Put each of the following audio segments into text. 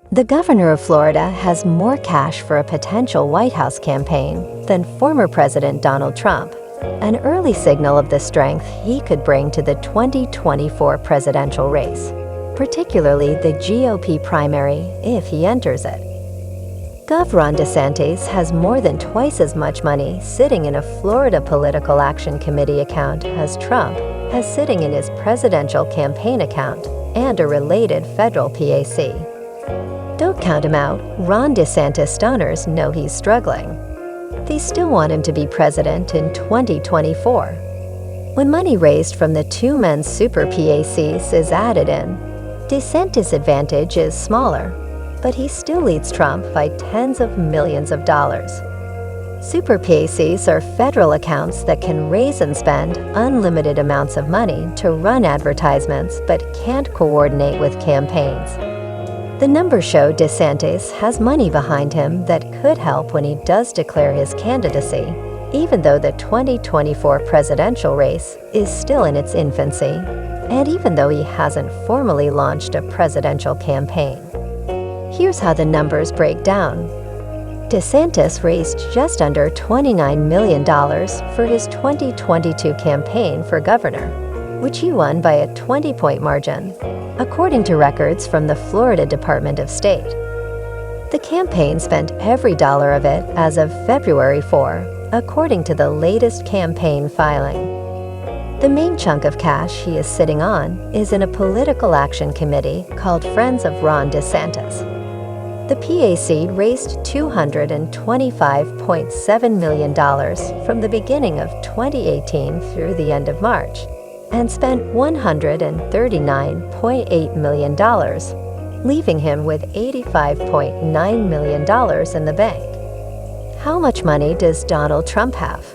The governor of Florida has more cash for a potential White House campaign than former President Donald Trump, an early signal of the strength he could bring to the 2024 presidential race, particularly the GOP primary if he enters it. Gov. Ron DeSantis has more than twice as much money sitting in a Florida Political Action Committee account as Trump has sitting in his presidential campaign account and a related federal PAC. Don't count him out. Ron DeSantis donors know he's struggling. They still want him to be president in 2024. When money raised from the two men's super PACs is added in, DeSantis' advantage is smaller, but he still leads Trump by tens of millions of dollars. Super PACs are federal accounts that can raise and spend unlimited amounts of money to run advertisements but can't coordinate with campaigns. The numbers show DeSantis has money behind him that could help when he does declare his candidacy, even though the 2024 presidential race is still in its infancy, and even though he hasn't formally launched a presidential campaign. Here's how the numbers break down. DeSantis raised just under $29 million for his 2022 campaign for governor, which he won by a 20-point margin, according to records from the Florida Department of State. The campaign spent every dollar of it as of February 4, according to the latest campaign filing. The main chunk of cash he is sitting on is in a political action committee called Friends of Ron DeSantis. The PAC raised $225.7 million from the beginning of 2018 through the end of March, and spent $139.8 million, leaving him with $85.9 million in the bank. How much money does Donald Trump have?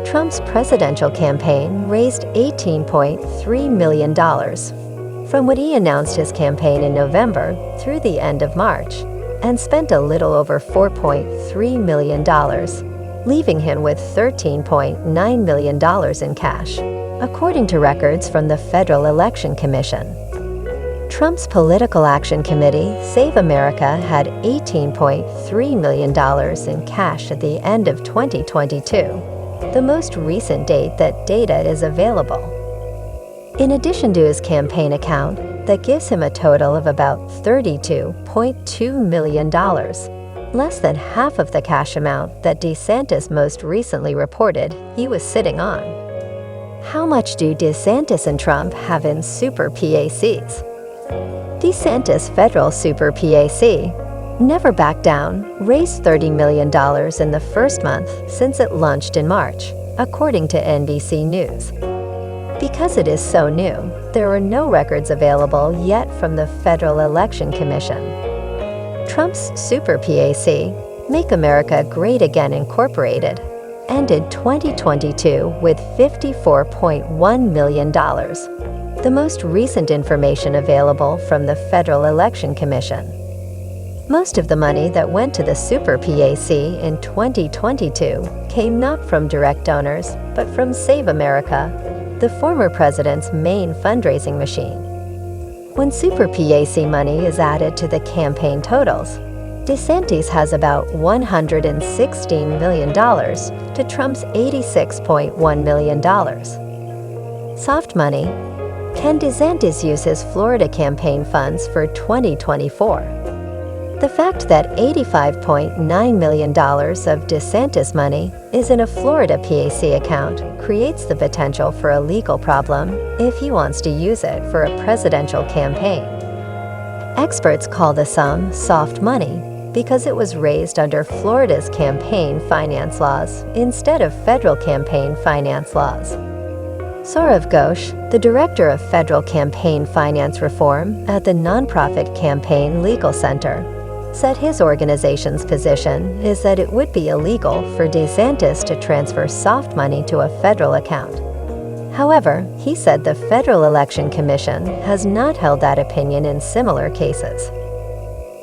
Trump's presidential campaign raised $18.3 million from when he announced his campaign in November through the end of March, and spent a little over $4.3 million, leaving him with $13.9 million in cash, according to records from the Federal Election Commission. Trump's Political Action Committee, Save America, had $18.3 million in cash at the end of 2022, the most recent date that data is available. In addition to his campaign account, that gives him a total of about $32.2 million, less than half of the cash amount that DeSantis most recently reported he was sitting on. How much do DeSantis and Trump have in super PACs? DeSantis' federal super PAC, Never Back Down, raised $30 million in the first month since it launched in March, according to NBC News. Because it is so new, there are no records available yet from the Federal Election Commission. Trump's super PAC, Make America Great Again Incorporated, ended 2022 with $54.1 million, the most recent information available from the Federal Election Commission. Most of the money that went to the Super PAC in 2022 came not from direct donors, but from Save America, the former president's main fundraising machine. When Super PAC money is added to the campaign totals, DeSantis has about $116 million to Trump's $86.1 million. Soft money. Can DeSantis use his Florida campaign funds for 2024? The fact that $85.9 million of DeSantis money is in a Florida PAC account creates the potential for a legal problem if he wants to use it for a presidential campaign. Experts call the sum soft money because it was raised under Florida's campaign finance laws instead of federal campaign finance laws. Saurav Ghosh, the director of federal campaign finance reform at the nonprofit Campaign Legal Center, said his organization's position is that it would be illegal for DeSantis to transfer soft money to a federal account. However, he said the Federal Election Commission has not held that opinion in similar cases.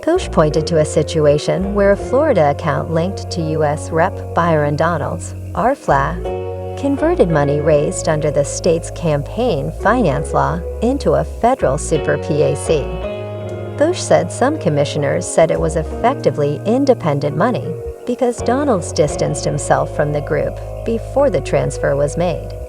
Ghosh pointed to a situation where a Florida account linked to U.S. Rep. Byron Donalds, RFLA, converted money raised under the state's campaign finance law into a federal super PAC. Bush said some commissioners said it was effectively independent money because Donald's distanced himself from the group before the transfer was made.